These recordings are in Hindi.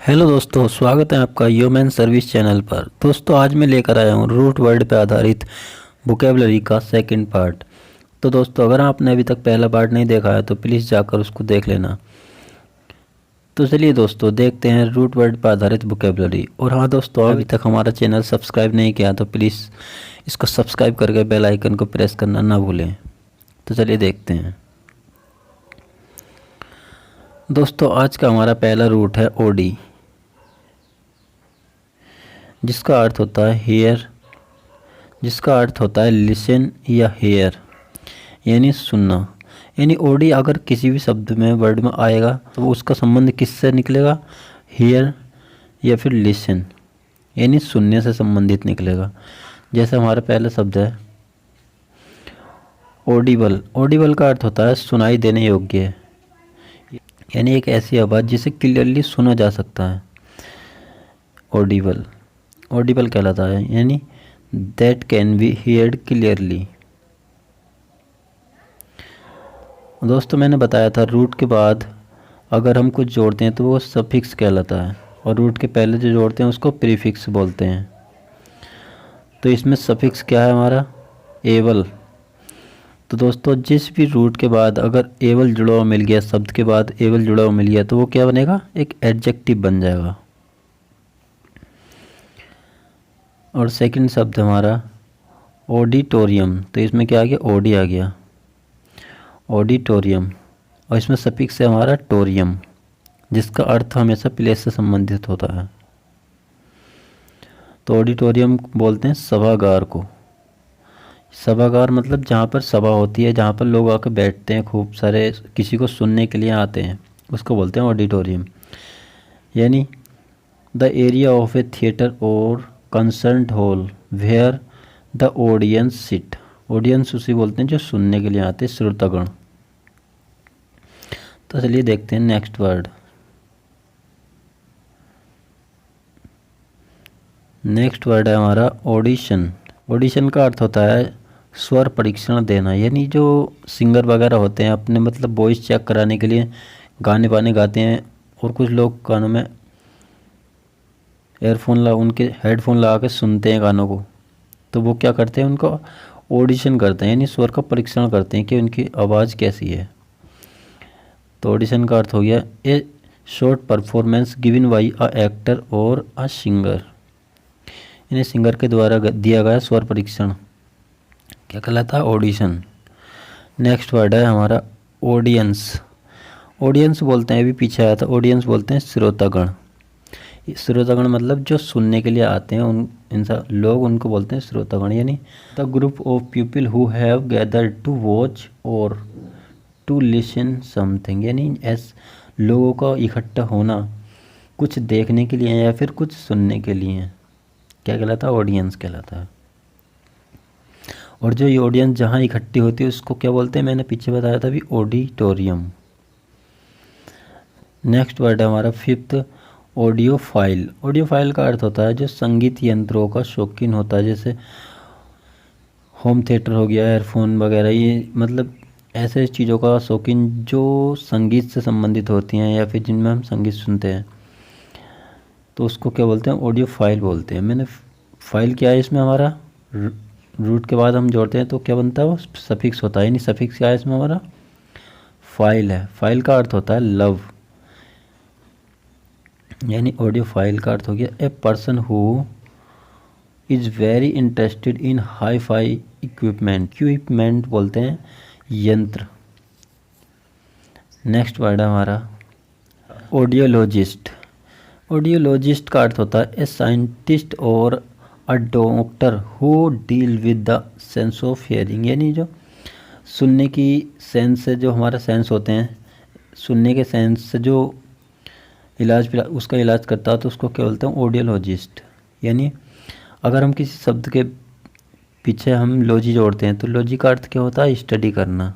हेलो दोस्तों, स्वागत है आपका ह्यूमन सर्विस चैनल पर। दोस्तों आज मैं लेकर आया हूँ रूट वर्ड पर आधारित वोकेबलरी का सेकंड पार्ट। तो दोस्तों अगर आपने अभी तक पहला पार्ट नहीं देखा है तो प्लीज़ जाकर उसको देख लेना। तो चलिए दोस्तों देखते हैं रूट वर्ड पर आधारित वोकेबलरी। और हाँ दोस्तों, अभी तक हमारा चैनल सब्सक्राइब नहीं किया तो प्लीज़ इसको सब्सक्राइब करके बेल आइकन को प्रेस करना ना भूलें। तो चलिए देखते हैं दोस्तों। आज का हमारा पहला रूट है ओडी, जिसका अर्थ होता है हेयर, जिसका अर्थ होता है लिसन या हेयर यानी सुनना। यानी ओडी अगर किसी भी शब्द में वर्ड में आएगा तो उसका संबंध किससे निकलेगा? हेयर या फिर लिसन यानी सुनने से संबंधित निकलेगा। जैसे हमारा पहला शब्द है ऑडिबल। ऑडिबल का अर्थ होता है सुनाई देने योग्य, यानी एक ऐसी आवाज़ जिसे क्लियरली सुना जा सकता है। ऑडिबल ऑडिबल कहलाता है, यानी that can be heard clearly. दोस्तों मैंने बताया था रूट के बाद अगर हम कुछ जोड़ते हैं तो वो सफिक्स कहलाता है, और रूट के पहले जो जोड़ते हैं उसको प्रीफिक्स बोलते हैं। तो इसमें सफिक्स क्या है हमारा? एबल। तो दोस्तों जिस भी रूट के बाद अगर एबल जुड़ा हुआ मिल गया, शब्द के बाद एबल जुड़ा हुआ मिल गया, तो वो क्या बनेगा? एक एडजेक्टिव बन जाएगा। और सेकंड शब्द हमारा ऑडिटोरियम। तो इसमें क्या आ गया? ओडी आ गया, ऑडिटोरियम। और इसमें सफिक्स है हमारा टोरियम, जिसका अर्थ हमेशा प्लेस से संबंधित होता है। तो ऑडिटोरियम बोलते हैं सभागार को। सभागार मतलब जहाँ पर सभा होती है, जहाँ पर लोग आकर बैठते हैं, खूब सारे किसी को सुनने के लिए आते हैं, उसको बोलते हैं ऑडिटोरियम। यानी the area of a theatre और concert hall where the audience sit. Audience उसे बोलते हैं जो सुनने के लिए आते हैं, श्रोतागण। तो चलिए देखते हैं नेक्स्ट वर्ड। नेक्स्ट वर्ड है हमारा ऑडिशन। ऑडिशन का अर्थ होता है स्वर परीक्षण देना, यानी जो सिंगर वगैरह होते हैं अपने मतलब वॉइस चेक कराने के लिए गाने वाने गाते हैं, और कुछ लोग कानों में उनके हेडफोन लगा के सुनते हैं गानों को। तो वो क्या करते हैं? उनको ऑडिशन करते हैं, यानी स्वर का परीक्षण करते हैं कि उनकी आवाज़ कैसी है। तो ऑडिशन का अर्थ हो गया ए short performance given by a actor और अ सिंगर, यानी सिंगर के द्वारा दिया गया स्वर परीक्षण क्या कहलाता है? ऑडिशन। नेक्स्ट वर्ड है हमारा ऑडियंस। ऑडियंस बोलते हैं, अभी पीछे आया था, ऑडियंस बोलते हैं श्रोतागण। श्रोतागण मतलब जो सुनने के लिए आते हैं, उन इंसान लोग, उनको बोलते हैं श्रोतागण। यानी the group of people who have gathered to watch और टू लिसन समथिंग, यानी लोगों का इकट्ठा होना कुछ देखने के लिए या फिर कुछ सुनने के लिए क्या कहलाता है? ऑडियंस कहलाता है। और जो ये ऑडियंस जहाँ इकट्ठी होती है उसको क्या बोलते हैं? मैंने पीछे बताया था अभी, ऑडिटोरियम। नेक्स्ट वर्ड है हमारा fifth audio file. Audio file का अर्थ होता है जो संगीत यंत्रों का शौकीन होता है, जैसे होम थिएटर हो गया, एयरफोन वगैरह, ये मतलब ऐसे चीज़ों का शौकीन जो संगीत से संबंधित होती हैं या फिर जिनमें हम संगीत सुनते हैं, तो उसको क्या बोलते हैं? ऑडियो फाइल बोलते हैं। मैंने फाइल क्या है इसमें हमारा? रूट के बाद हम जोड़ते हैं तो क्या बनता है? वो सफिक्स होता है। यानी सफिक्स क्या है इसमें हमारा? फाइल है। फाइल का अर्थ होता है लव, यानी ऑडियो फाइल का अर्थ हो गया a person who is very interested in hi fi equipment. Equipment बोलते हैं यंत्र। नेक्स्ट वर्ड है हमारा ऑडियोलॉजिस्ट। ऑडियोलॉजिस्ट का अर्थ होता है ए साइंटिस्ट और a doctor who deal with the sense of hearing, यानी जो सुनने की सेंस से, जो हमारा सेंस होते हैं, सुनने के सेंस से जो उसका इलाज करता है, तो उसको क्या बोलते हैं? ऑडियोलॉजिस्ट। यानी अगर हम किसी शब्द के पीछे हम लॉजी जोड़ते हैं तो लॉजी का अर्थ क्या होता है? स्टडी करना।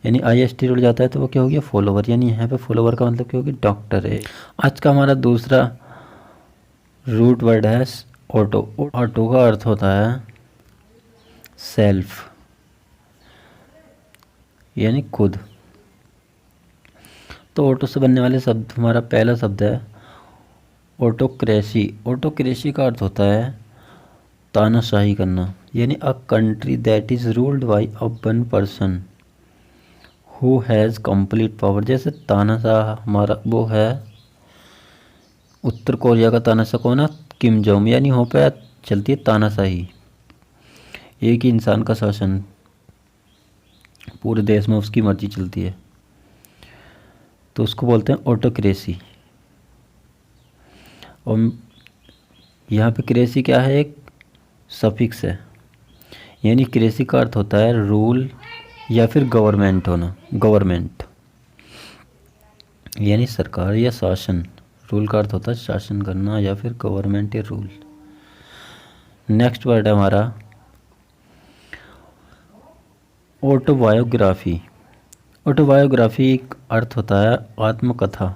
यानी IST जुड़ जाता है तो वो क्या हो गया? फॉलोवर। यानी यहाँ पे फॉलोवर का मतलब क्या हो गया? डॉक्टर है। आज का हमारा दूसरा रूट वर्ड है ऑटो। ऑटो का अर्थ होता है सेल्फ, यानी खुद। तो ऑटो से बनने वाले शब्द, हमारा पहला शब्द है ऑटोक्रेसी, ऑटोक्रेसी का अर्थ होता है तानाशाही करना, यानी a country that is ruled by a one person who has complete power. जैसे तानाशाह हमारा वो है उत्तर कोरिया का तानाशाह कौन है, किम जोंग, यानी वहाँ पे चलती है तानाशाही, एक ही इंसान का शासन, पूरे देश में उसकी मर्जी चलती है, तो उसको बोलते हैं ऑटोक्रेसी। और यहाँ पे क्रेसी क्या है, एक सफिक्स है, यानी क्रेसी का अर्थ होता है रूल या फिर गवर्नमेंट होना, गवर्नमेंट यानी सरकार या शासन। रूल का अर्थ होता है शासन करना या फिर गवर्नमेंट या रूल। नेक्स्ट वर्ड है हमारा ऑटोबायोग्राफी। ऑटोबायोग्राफी का अर्थ होता है आत्मकथा,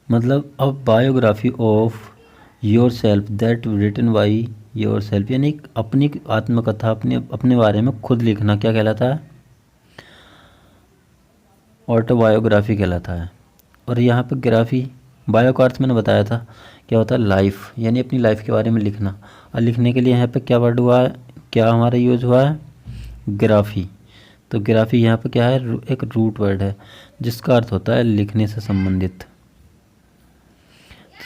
मतलब a biography of your self that written by your self, यानी अपनी आत्मकथा, अपने बारे में खुद लिखना क्या कहलाता है, ऑटोबायोग्राफी कहलाता है। और यहाँ पे ग्राफी, बायो का अर्थ मैंने बताया था क्या होता है, लाइफ, यानी अपनी लाइफ के बारे में लिखना। और लिखने के लिए यहाँ पे क्या वर्ड हुआ है, क्या हमारा यूज हुआ है, ग्राफी। तो ग्राफी यहाँ पे क्या है, एक रूट वर्ड है जिसका अर्थ होता है लिखने से संबंधित।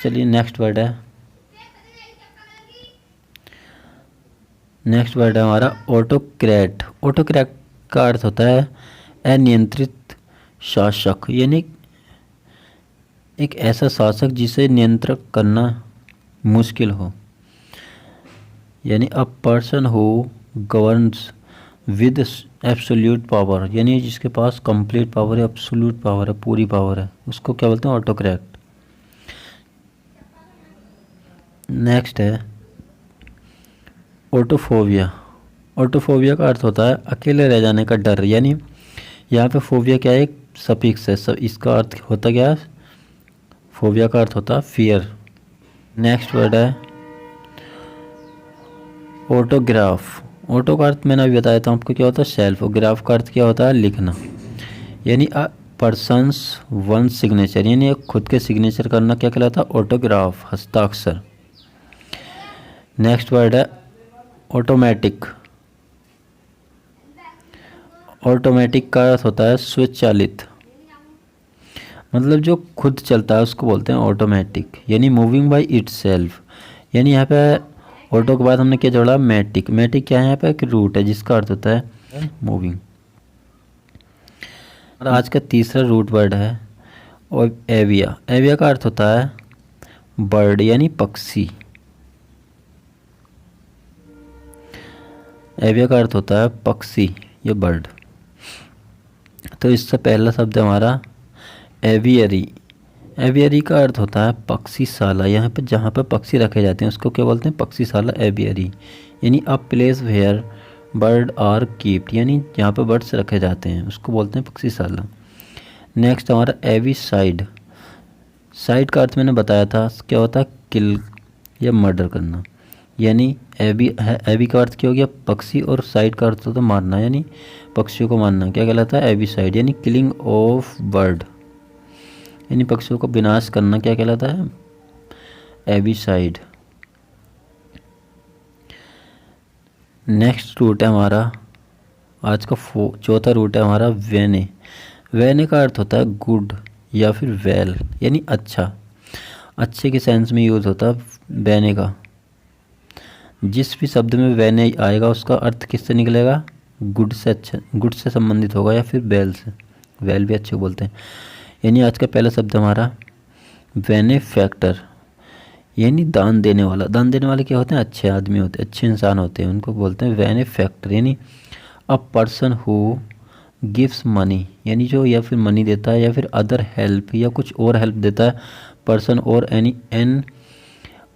चलिए नेक्स्ट वर्ड है, नेक्स्ट वर्ड है हमारा ऑटोक्रेट। ऑटोक्रेट का अर्थ होता है अनियंत्रित शासक, यानी एक ऐसा शासक जिसे नियंत्रण करना मुश्किल हो, यानी अ person who governs with absolute power, यानी जिसके पास कंप्लीट पावर है, एब्सोल्यूट पावर है, पूरी पावर है, उसको क्या बोलते हैं, ऑटोक्रेट। नेक्स्ट है ऑटोफोबिया। ऑटोफोबिया का अर्थ होता है अकेले रह जाने का डर, यानी यहाँ पे फोबिया क्या है, एक सफिक्स है, सब इसका अर्थ होता क्या है, फोबिया का अर्थ होता है फियर। नेक्स्ट वर्ड है ऑटोग्राफ। ऑटो का अर्थ मैंने अभी बताया था आपको क्या होता है, सेल्फ, और ग्राफ का अर्थ क्या होता है, लिखना, यानी अ पर्सन्स वन सिग्नेचर, यानी एक खुद के सिग्नेचर करना क्या कहलाता है, ऑटोग्राफ, हस्ताक्षर। नेक्स्ट वर्ड है ऑटोमेटिक। ऑटोमेटिक का अर्थ होता है स्वचालित, मतलब जो खुद चलता है उसको बोलते हैं ऑटोमेटिक, यानी मूविंग बाय इटसेल्फ, यानी यहाँ पे ऑटो के बाद हमने क्या जोड़ा, मैटिक। मैटिक क्या है, यहाँ पे एक रूट है जिसका अर्थ होता है मूविंग। और आज का तीसरा रूट वर्ड है और एविया। एविया का अर्थ होता है बर्ड, यानी पक्षी। एविया का अर्थ होता है पक्षी या बर्ड। तो इससे पहला शब्द हमारा एवियरी। एवियरी का अर्थ होता है पक्षीशाला, यहाँ पे जहाँ पे पक्षी रखे जाते हैं उसको क्या बोलते हैं, पक्षीशाला, एवियरी, यानी a place where bird are kept, यानी जहाँ पे बर्ड्स रखे जाते हैं उसको बोलते हैं पक्षीशाला। नेक्स्ट हमारा एविसाइड। साइड का अर्थ मैंने बताया था क्या होता है, किल या मर्डर करना, यानी एवी का अर्थ क्या हो गया, पक्षी, और साइड का अर्थ होता है मारना, यानी पक्षियों को मारना, क्या कहलाता है, एविसाइड, यानी किलिंग ऑफ बर्ड, यानी पक्षियों का विनाश करना क्या कहलाता है, एविसाइड। नेक्स्ट रूट है हमारा आज का चौथा रूट है हमारा वेने। वेने का अर्थ होता है गुड या फिर वेल, यानी अच्छा, अच्छे के सेंस में यूज़ होता है वेने का। जिस भी शब्द में वेने आएगा उसका अर्थ किससे निकलेगा, गुड से, अच्छा, गुड से संबंधित होगा या फिर वेल से, वेल भी अच्छे बोलते हैं। यानी आज का पहला शब्द हमारा बेनेफैक्टर, यानी दान देने वाला। दान देने वाले क्या होते हैं, अच्छे आदमी होते हैं, अच्छे इंसान होते हैं, उनको बोलते हैं बेनेफैक्टर, यानी अ पर्सन हु गिव्स मनी, यानी जो या फिर मनी देता है या फिर अदर हेल्प या कुछ और हेल्प देता है, पर्सन और एन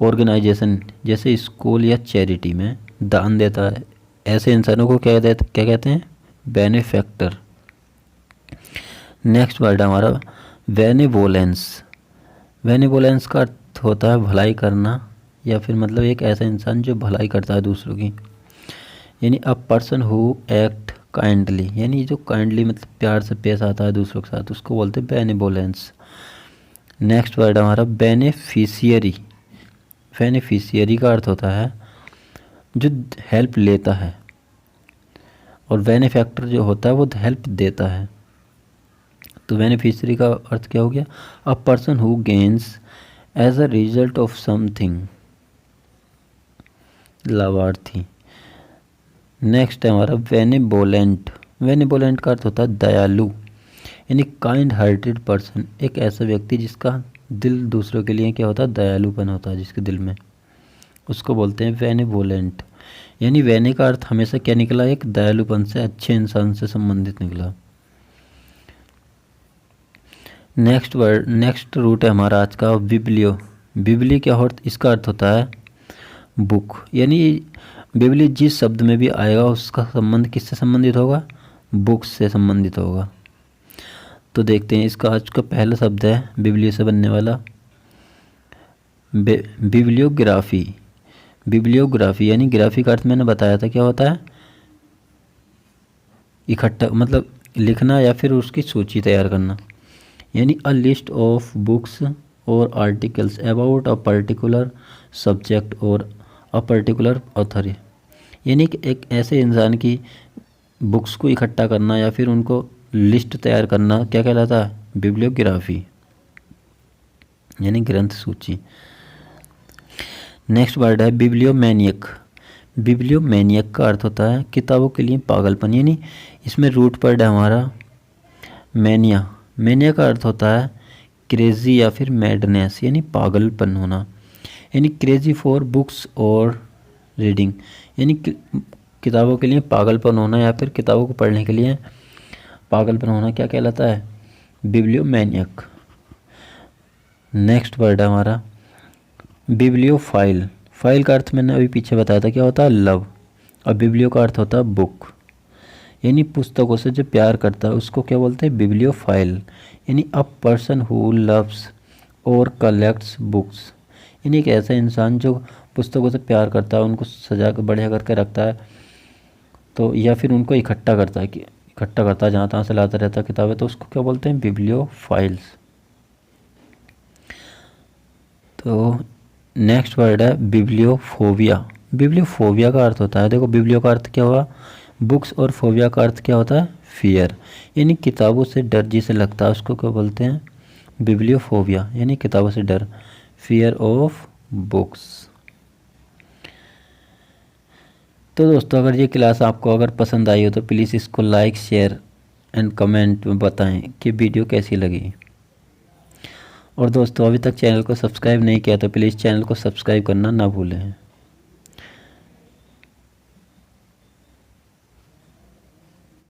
ऑर्गेनाइजेशन जैसे स्कूल या चैरिटी में दान देता है, ऐसे इंसानों को क्या कहते हैं, बेनेफैक्टर। नेक्स्ट वर्ड हमारा बेनेवोलेंस। बेनेवोलेंस का अर्थ होता है भलाई करना या फिर मतलब एक ऐसा इंसान जो भलाई करता है दूसरों की, यानी अ पर्सन हु एक्ट काइंडली, यानी जो काइंडली मतलब प्यार से पेश आता है दूसरों के साथ, उसको बोलते हैं बेनेवोलेंस। नेक्स्ट वर्ड हमारा बेनिफिशियरी। बेनिफिशियरी का अर्थ होता है जो हेल्प लेता है, और बेनिफैक्टर जो होता है वो हेल्प देता है। तो बेनिफिशियरी का अर्थ क्या हो गया? A person who gains as a result of something, लाभार्थी। नेक्स्ट है हमारा बेनिवोलेंट। बेनिवोलेंट का अर्थ होता है दयालु, यानी काइंड हार्टेड पर्सन, एक ऐसा व्यक्ति जिसका दिल दूसरों के लिए क्या होता है? दयालुपन होता है जिसके दिल में, उसको बोलते हैं बेनिवोलेंट। यानी वेने का अर्थ हमेशा क्या निकला? एक दयालुपन से, अच्छे इंसान से संबंधित निकला। नेक्स्ट रूट है हमारा आज का बिब्लियो। बिबली क्या हो? इसका अर्थ होता है बुक, यानी बिबली जिस शब्द में भी आएगा उसका संबंध किससे संबंधित होगा? बुक्स से संबंधित होगा। तो देखते हैं, इसका आज का पहला शब्द है बिबलियो से बनने वाला बिब्लियोग्राफी। बिब्लियोग्राफी यानी ग्राफी का अर्थ मैंने बताया था क्या होता है? इकट्ठा, मतलब लिखना या फिर उसकी सूची तैयार करना, यानी अ लिस्ट ऑफ बुक्स और articles about a particular subject और अ पर्टिकुलर ऑथर। यानी कि एक ऐसे इंसान की बुक्स को इकट्ठा करना या फिर उनको लिस्ट तैयार करना क्या कहलाता है? बिब्लियोग्राफी, यानी ग्रंथ सूची। नेक्स्ट वर्ड है बिब्लियोमैनियक। बिब्लियोमैनियक का अर्थ होता है किताबों के लिए पागलपन, यानी इसमें रूट वर्ड है हमारा मैनिया। मैनिया का अर्थ होता है क्रेजी या फिर मैडनेस, यानी पागलपन होना, यानी क्रेजी फॉर बुक्स और रीडिंग, यानी किताबों के लिए पागलपन होना या फिर किताबों को पढ़ने के लिए पागलपन होना क्या कहलाता है? बिब्लियोमैनियक। नेक्स्ट वर्ड है हमारा बिब्लियोफाइल। फाइल का अर्थ मैंने अभी पीछे बताया था क्या होता है? लव। और बिब्लियो का अर्थ होता है बुक, यानी पुस्तकों से जो प्यार करता है उसको क्या बोलते हैं? बिब्लियोफाइल, यानी अ पर्सन हु लव्स और कलेक्ट्स बुक्स, यानी एक ऐसा इंसान जो पुस्तकों से प्यार करता है, उनको सजा कर बढ़िया करके रखता है, तो या फिर उनको इकट्ठा करता है जहाँ तहाँ से लाता रहता है किताबें, तो उसको क्या बोलते हैं? बिब्लियोफाइल्स। तो नेक्स्ट वर्ड है बिब्लियोफोबिया। बिब्लियोफोबिया का अर्थ होता है, देखो बिब्लियो का अर्थ क्या हुआ? बुक्स, और फोबिया का अर्थ क्या होता है? फियर, यानी किताबों से डर जिसे लगता है उसको क्या बोलते हैं? बिब्लियोफोबिया, यानी किताबों से डर, फियर ऑफ बुक्स। तो दोस्तों अगर ये क्लास आपको अगर पसंद आई हो तो प्लीज़ इसको लाइक, शेयर एंड कमेंट में बताएं कि वीडियो कैसी लगी। और दोस्तों अभी तक चैनल को सब्सक्राइब नहीं किया तो प्लीज़ चैनल को सब्सक्राइब करना ना भूलें।